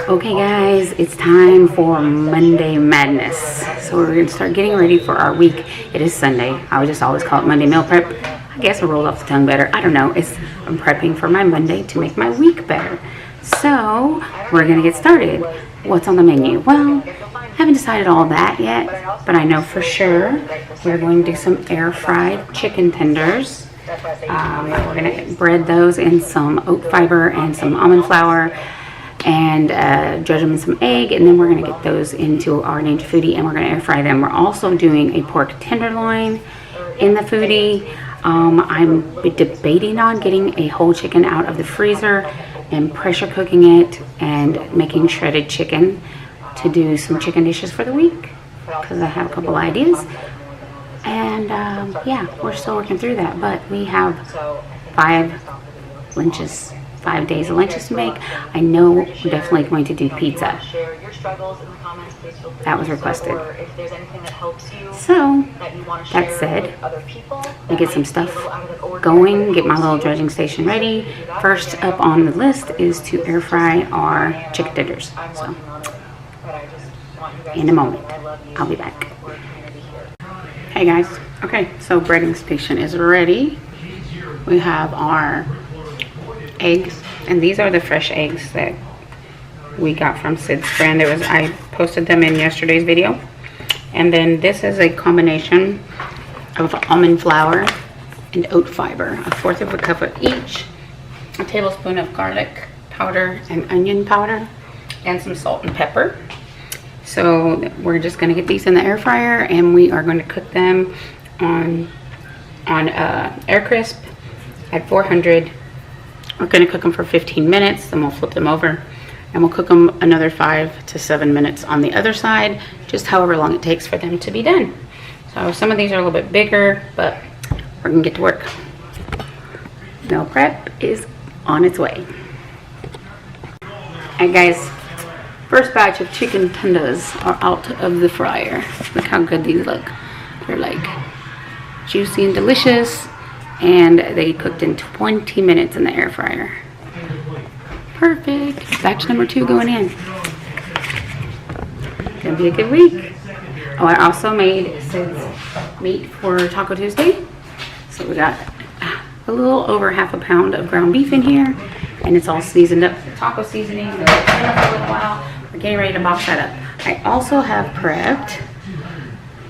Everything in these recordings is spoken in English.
Okay guys, it's time for Monday Madness. So we're going to start getting ready for our week. It is Sunday. I would just always call it Monday meal prep. I guess it rolled off the tongue better. I don't know. I'm prepping for my Monday to make my week better. So we're going to get started. What's on the menu? Well, I haven't decided all that yet, but I know for sure we're going to do some air fried chicken tenders. We're going to bread those in some oat fiber and some almond flour, and dredge them in some egg, and then we're going to get those into our Ninja Foodi, and we're going to air fry them. We're also doing a pork tenderloin in the Foodi. I'm debating on getting a whole chicken out of the freezer and pressure cooking it and making shredded chicken to do some chicken dishes for the week, because I have a couple ideas. And yeah, we're still working through that, but we have 5 days of lunches to make. I know we're definitely going to do pizza. That was requested. So, that said, I get some stuff going, get my little dredging station ready. First up on the list is to air fry our chicken tenders. So, in a moment, I'll be back. Hey guys, okay, so breading station is ready. We have our eggs, and these are the fresh eggs that we got from Sid's friend. I posted them in yesterday's video. And then this is a combination of almond flour and oat fiber, 1/4 of a cup of each, a tablespoon of garlic powder and onion powder, and some salt and pepper. So we're just going to get these in the air fryer, and we are going to cook them on air crisp at 400. We're going to cook them for 15 minutes, then we'll flip them over, and we'll cook them another 5 to 7 minutes on the other side, just however long it takes for them to be done. So some of these are a little bit bigger, but we're going to get to work. Meal prep is on its way. Alright guys, first batch of chicken tenders are out of the fryer. Look how good these look. They're like juicy and delicious. And they cooked in 20 minutes in the air fryer. Perfect. Batch number 2 going in. Gonna be a good week. Oh, I also made Sid's meat for Taco Tuesday. So we got a little over 1/2 pound of ground beef in here, and it's all seasoned up with taco seasoning. It'll sit in for a little while. We're getting ready to box that up. I also have prepped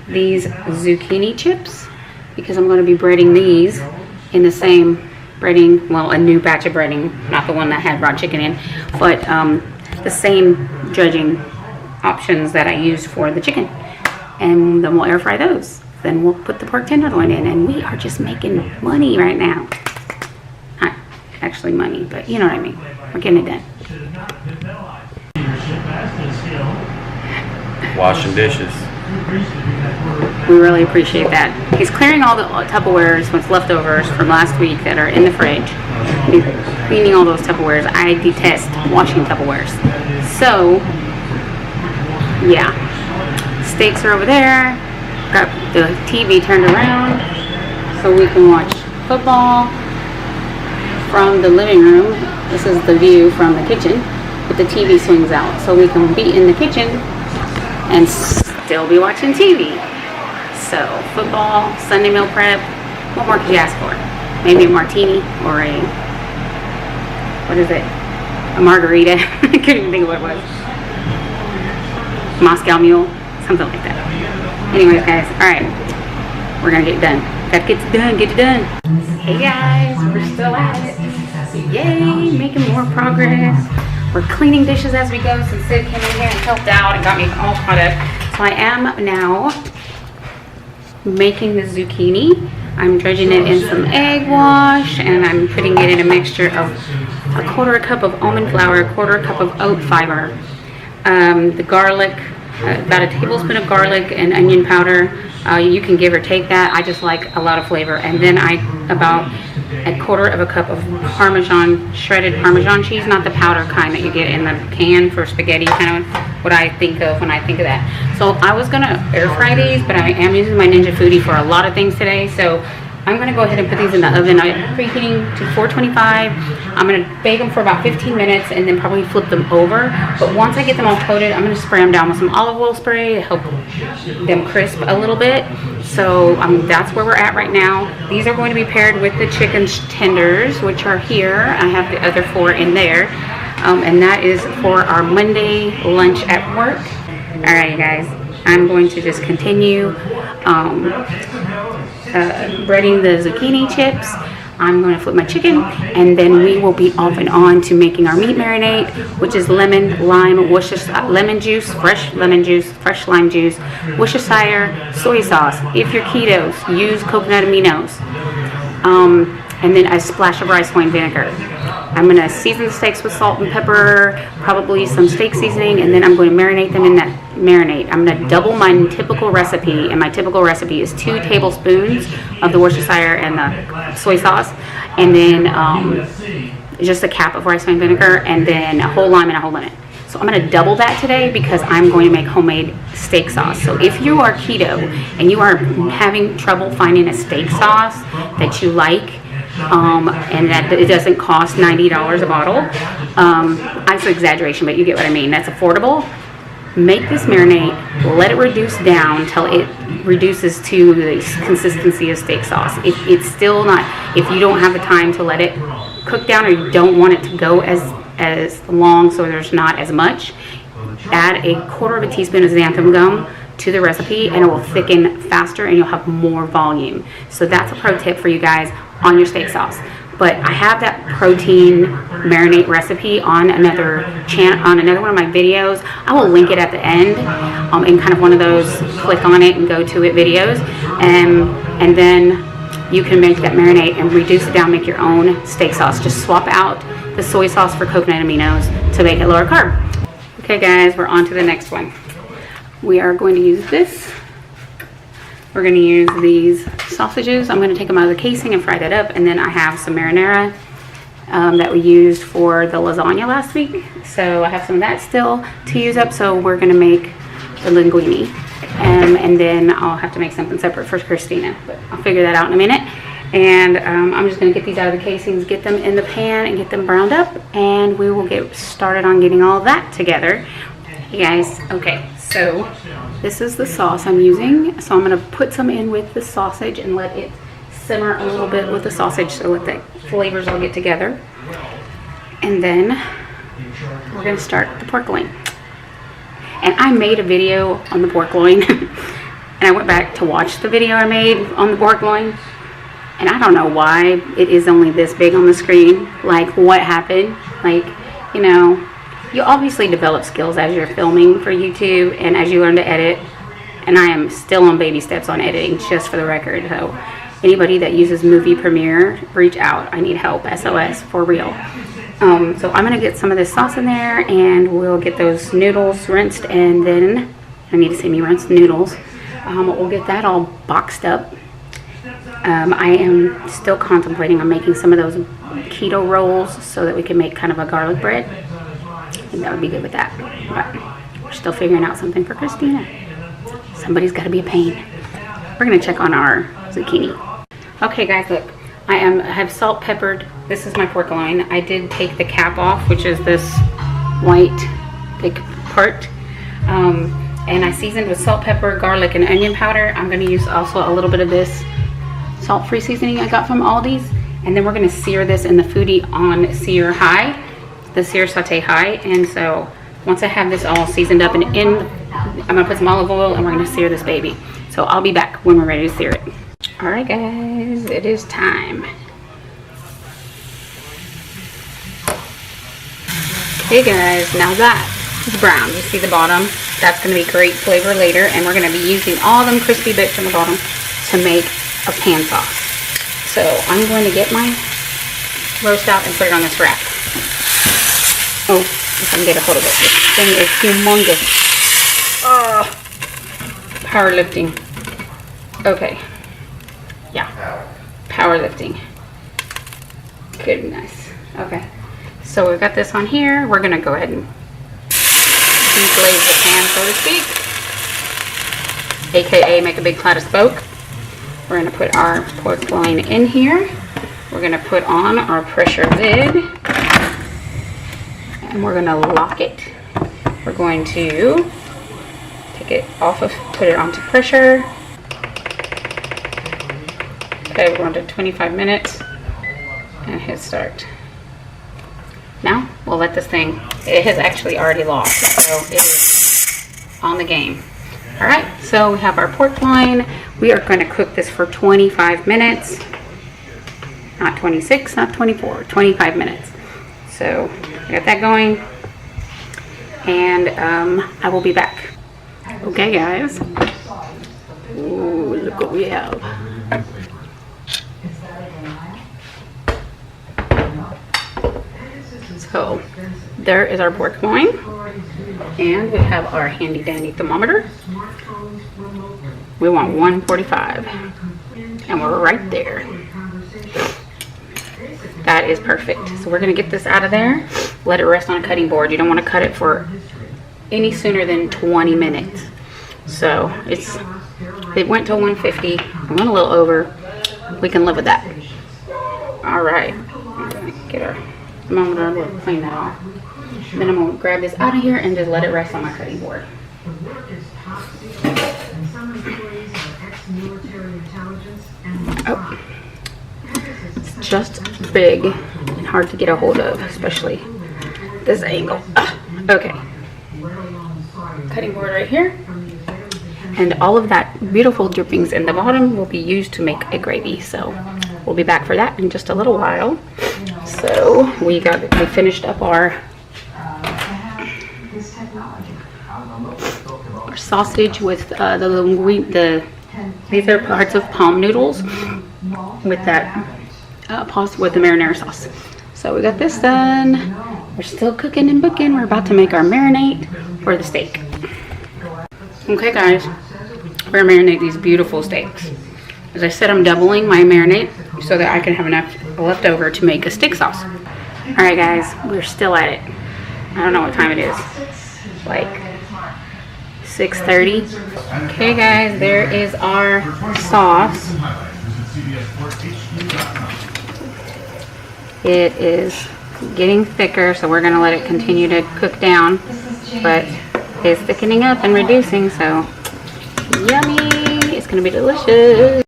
these zucchini chips, because I'm going to be breading these in the same breading, well, a new batch of breading, not the one that had raw chicken in, but the same dredging options that I used for the chicken. And then we'll air fry those. Then we'll put the pork tenderloin in, and we are just making money right now. Not actually money, but you know what I mean. We're getting it done. Washing dishes. We really appreciate that. He's clearing all the Tupperwares, what's leftovers from last week that are in the fridge. He's cleaning all those Tupperwares. I detest washing Tupperwares. So, yeah. Steaks are over there. Got the TV turned around so we can watch football from the living room. This is the view from the kitchen, but the TV swings out, so we can be in the kitchen and still be watching TV. So, football, Sunday meal prep. What more could you ask for? Maybe a martini or what is it? A margarita. I couldn't even think of what it was. Moscow Mule, something like that. Anyways, guys, alright. We're gonna get it done. Gotta get it done, get it done. Hey guys, we're still at it. Yay, making more progress. We're cleaning dishes as we go, since Sid came in here and helped out and got me all caught up. So I am now making the zucchini. I'm dredging it in some egg wash, and I'm putting it in a mixture of 1/4 cup of almond flour, 1/4 cup of oat fiber, the garlic, about a tablespoon of garlic and onion powder. You can give or take that. I just like a lot of flavor. And then about a 1/4 of a cup of Parmesan, shredded Parmesan cheese, not the powder kind that you get in the can for spaghetti, kind of what I think of when I think of that. So I was gonna air fry these, but I am using my Ninja Foodi for a lot of things today, so I'm going to go ahead and put these in the oven. I'm preheating to 425. I'm going to bake them for about 15 minutes and then probably flip them over. But once I get them all coated, I'm going to spray them down with some olive oil spray to help them crisp a little bit. So that's where we're at right now. These are going to be paired with the chicken tenders, which are here. I have the other 4 in there. And that is for our Monday lunch at work. All right, you guys. I'm going to just continue breading the zucchini chips. I'm going to flip my chicken, and then we will be off and on to making our meat marinade, which is lemon, lime, Worcestershire, lemon juice, fresh lime juice, Worcestershire, soy sauce. If you're ketos, use coconut aminos, and then a splash of rice wine vinegar. I'm going to season the steaks with salt and pepper, probably some steak seasoning, and then I'm going to marinate them in that marinade. I'm going to double my typical recipe, and my typical recipe is 2 tablespoons of the Worcestershire and the soy sauce, and then just a cap of rice wine vinegar, and then a whole lime and a whole lemon. So I'm going to double that today because I'm going to make homemade steak sauce. So if you are keto and you are having trouble finding a steak sauce that you like, and that it doesn't cost $90 a bottle. That's an exaggeration, but you get what I mean. That's affordable. Make this marinade, let it reduce down until it reduces to the consistency of steak sauce. It's still not, if you don't have the time to let it cook down or you don't want it to go as long so there's not as much, add 1/4 teaspoon of xanthan gum to the recipe and it will thicken faster and you'll have more volume. So that's a pro tip for you guys on your steak sauce. But I have that protein marinade recipe on another one of my videos. I will link it at the end in kind of one of those click on it and go to it videos, and then you can make that marinade and reduce it down, make your own steak sauce. Just swap out the soy sauce for coconut aminos to make it lower carb. Okay guys, we're on to the next one. We are going to use this. We're going to use these sausages. I'm going to take them out of the casing and fry that up. And then I have some marinara that we used for the lasagna last week. So I have some of that still to use up. So we're going to make the linguine. And then I'll have to make something separate for Christina. But I'll figure that out in a minute. And I'm just going to get these out of the casings, get them in the pan, and get them browned up. And we will get started on getting all that together. Hey guys, okay. So this is the sauce I'm using. So I'm going to put some in with the sausage and let it simmer a little bit with the sausage so that the flavors all get together. And then we're going to start the pork loin. And I made a video on the pork loin. And I went back to watch the video I made on the pork loin. And I don't know why it is only this big on the screen. Like, what happened? Like, you know, you obviously develop skills as you're filming for YouTube and as you learn to edit. And I am still on baby steps on editing, just for the record. So anybody that uses Movie Premiere, reach out. I need help, SOS, for real. So I'm going to get some of this sauce in there, and we'll get those noodles rinsed, and then, I need to see me rinse the noodles. We'll get that all boxed up. I am still contemplating on making some of those keto rolls so that we can make kind of a garlic bread. I think that would be good with that. But we're still figuring out something for Christina. Somebody's got to be a pain. We're going to check on our zucchini. Okay guys, look. I have salt peppered. This is my pork loin. I did take the cap off, which is this white thick part. And I seasoned with salt, pepper, garlic, and onion powder. I'm going to use also a little bit of this salt-free seasoning I got from Aldi's. And then we're going to sear this in the foodi on sear high. The sear saute high. And so once I have this all seasoned up and in, I'm going to put some olive oil and we're going to sear this baby. So I'll be back when we're ready to sear it. Alright guys, it is time. Hey guys, now that is brown. You see the bottom? That's going to be great flavor later, and we're going to be using all them crispy bits on the bottom to make a pan sauce. So I'm going to get my roast out and put it on this rack. Oh, if I can get a hold of it. This thing is humongous. Oh, powerlifting. Okay. Yeah, powerlifting. Goodness. Okay, so we've got this on here. We're gonna go ahead and deglaze the pan, so to speak, aka make a big cloud of smoke. We're gonna put our pork loin in here. We're gonna put on our pressure lid, and we're gonna lock it. We're going to take it off of, put it onto pressure. Okay, we're going to 25 minutes and hit start. Now we'll let this thing, it has actually already locked, so it is on the game. All right, so we have our pork loin. We are going to cook this for 25 minutes. Not 26, not 24, 25 minutes. So I got that going, and I will be back. Okay, guys. Ooh, look what we have. So there is our pork loin, and we have our handy dandy thermometer. We want 145, and we're right there. That is perfect. So we're gonna get this out of there, let it rest on a cutting board. You don't want to cut it for any sooner than 20 minutes. So it went to 150. I went a little over. We can live with that. All right, I'm gonna get our thermometer. We'll clean that off. Then I'm gonna grab this out of here and just let it rest on my cutting board. Oh, it's just big and hard to get a hold of, especially this angle. Okay, cutting board right here, and all of that beautiful drippings in the bottom will be used to make a gravy. So we'll be back for that in just a little while. So we finished up our sausage with these are parts of palm noodles with that with the marinara sauce. So we got this done. We're still cooking and booking. We're about to make our marinade for the steak. Okay, guys, we're gonna marinate these beautiful steaks. As I said, I'm doubling my marinade so that I can have enough left over to make a steak sauce. All right, guys, we're still at it. I don't know what time it is. Like 6:30. Okay, guys, there is our sauce. It is getting thicker, so we're gonna let it continue to cook down, but it's thickening up and reducing, so yummy. It's gonna be delicious.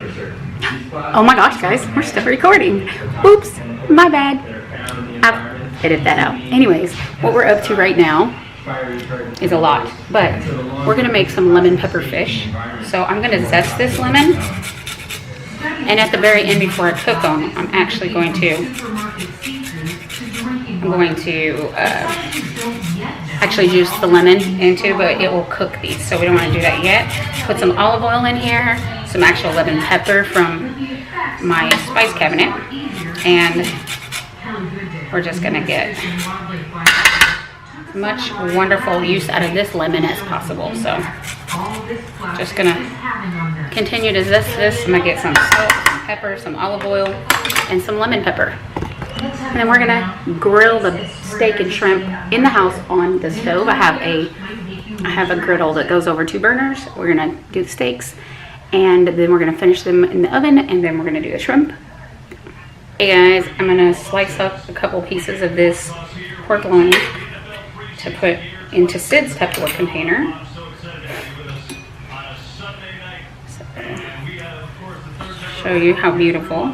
Oh my gosh, guys, we're still recording. Oops, my bad. I'll edit that out. Anyways, what we're up to right now is a lot, but we're gonna make some lemon pepper fish. So I'm gonna zest this lemon, and at the very end, before I cook them, I'm actually going to actually juice the lemon into, but it will cook these, so we don't want to do that yet. Put some olive oil in here, some actual lemon pepper from my spice cabinet, and we're just gonna get as much wonderful use out of this lemon as possible. So just gonna continue to zest this. I'm gonna get some salt, some pepper, some olive oil, and some lemon pepper. And then we're gonna grill the steak and shrimp in the house on the stove. I have a griddle that goes over 2 burners. We're gonna do the steaks, and then we're gonna finish them in the oven, and then we're gonna do the shrimp. Hey guys, I'm gonna slice up a couple pieces of this pork loin to put into Sid's Tupperware container. So, show you how beautiful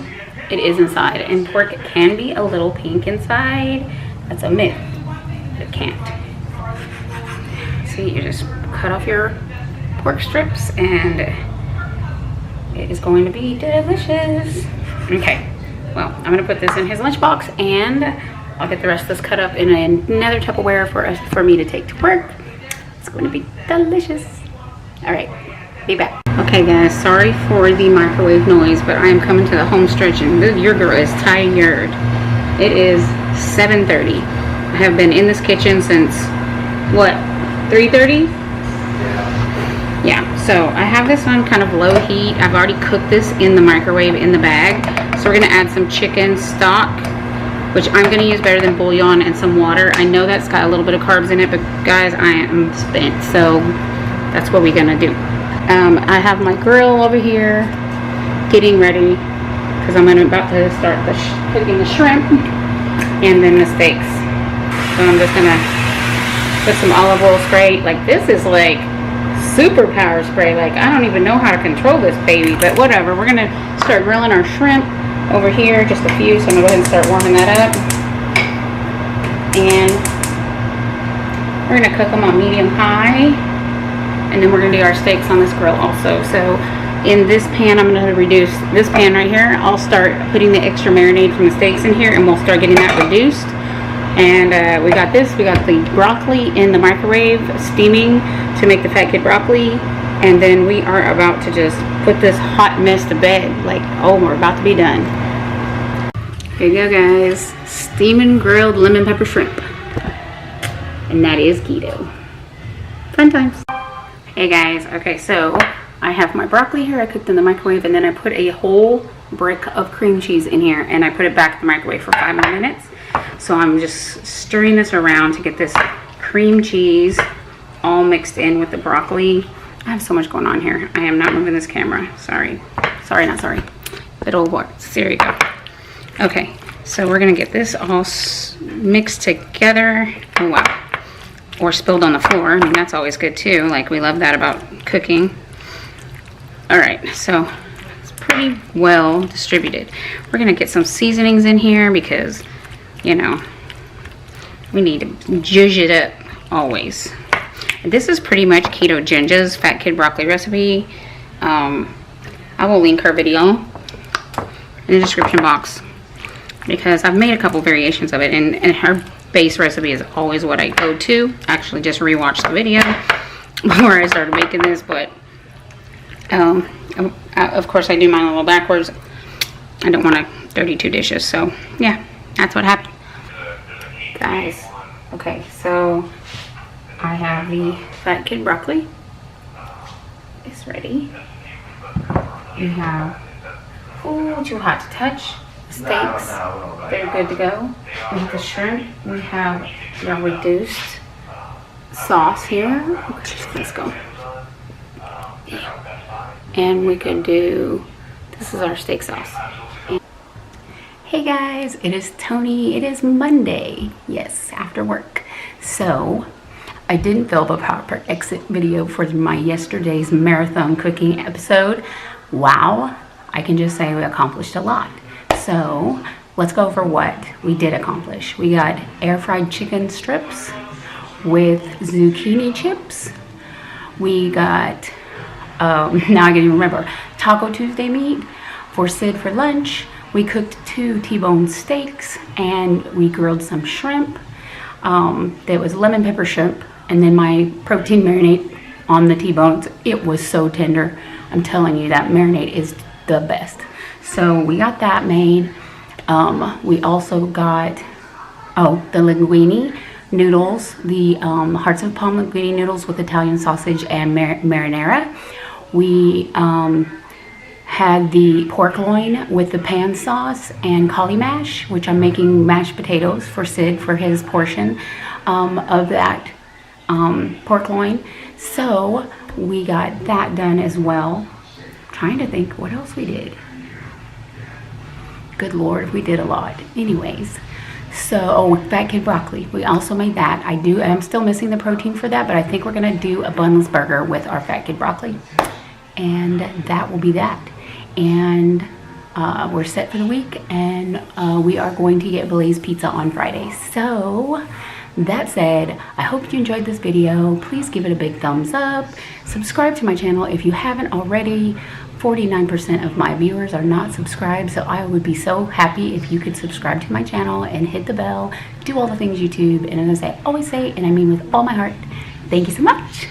it is inside. And pork can be a little pink inside. That's a myth. It can't. See, you just cut off your pork strips and it is going to be delicious. Okay, well, I'm gonna put this in his lunchbox, and I'll get the rest of this cut up in another Tupperware for me to take to work. It's going to be delicious. All right, be back. Okay guys, sorry for the microwave noise, but I am coming to the home stretch, and your girl is tired. It is 7:30. I have been in this kitchen since, what, 3:30? Yeah, so I have this on kind of low heat. I've already cooked this in the microwave in the bag. So we're gonna add some chicken stock, which I'm gonna use better than bouillon, and some water. I know that's got a little bit of carbs in it, but guys, I am spent, so that's what we're gonna do. I have my grill over here, getting ready because I'm about to start cooking the shrimp and then the steaks. So I'm just gonna put some olive oil spray. Like, this is like superpower spray. Like, I don't even know how to control this baby, but whatever. We're gonna start grilling our shrimp over here, just a few. So I'm gonna go ahead and start warming that up. And we're gonna cook them on medium high, and then we're gonna do our steaks on this grill also. So in this pan, I'm gonna reduce this pan right here. I'll start putting the extra marinade from the steaks in here, and we'll start getting that reduced. And we got this. We got the broccoli in the microwave steaming to make the fat kid broccoli, and then we are about to just put this hot mess to bed. Like, oh, we're about to be done. Here you go, guys. Steaming grilled lemon pepper shrimp. And that is keto. Fun times. Hey guys, okay, so I have my broccoli here. I cooked in the microwave, and then I put a whole brick of cream cheese in here, and I put it back in the microwave for 5 more minutes. So I'm just stirring this around to get this cream cheese all mixed in with the broccoli. I have so much going on here. I am not moving this camera. Sorry. Sorry, not sorry. Little what? There you go. Okay, so we're gonna get this all mixed together. Oh wow. Or spilled on the floor. I mean, that's always good too. Like, we love that about cooking. All right, so it's pretty well distributed. We're gonna get some seasonings in here because, you know, we need to zhuzh it up always. And this is pretty much Ketoginja's fat kid broccoli recipe. I will link her video in the description box because I've made a couple variations of it, and her base recipe is always what I go to. Actually, just rewatched the video before I started making this, but of course I do mine a little backwards. I don't want to dirty 2 dishes, so yeah, that's what happened. Guys, okay, so I have the fat kid broccoli. It's ready. We have, oh, too hot to touch. Steaks, they're good to go. We have the shrimp. We have the reduced sauce here. Let's go. And we could do, this is our steak sauce. Hey guys, it is Tony. It is Monday. Yes, after work. So I didn't film a proper exit video for my yesterday's marathon cooking episode. Wow, I can just say we accomplished a lot. So let's go over what we did accomplish. We got air fried chicken strips with zucchini chips. We got, now I can even remember, Taco Tuesday meat for Sid for lunch. We cooked 2 T-bone steaks, and we grilled some shrimp. There was lemon pepper shrimp, and then my protein marinade on the T-bones. It was so tender. I'm telling you, that marinade is the best. So we got that made. We also got, the linguine noodles, the hearts of palm linguine noodles with Italian sausage and marinara. We had the pork loin with the pan sauce and cauli mash, which I'm making mashed potatoes for Sid for his portion of that pork loin. So we got that done as well. I'm trying to think what else we did. Good Lord, we did a lot. Anyways, so fat kid broccoli, we also made that. I'm still missing the protein for that, but I think we're gonna do a bunless burger with our fat kid broccoli, and that will be that. And we're set for the week, and we are going to get Blaze Pizza on Friday. So that said, I hope you enjoyed this video. Please give it a big thumbs up. Subscribe to my channel if you haven't already. 49% of my viewers are not subscribed, so I would be so happy if you could subscribe to my channel and hit the bell, do all the things YouTube, and as I always say, and I mean with all my heart, thank you so much.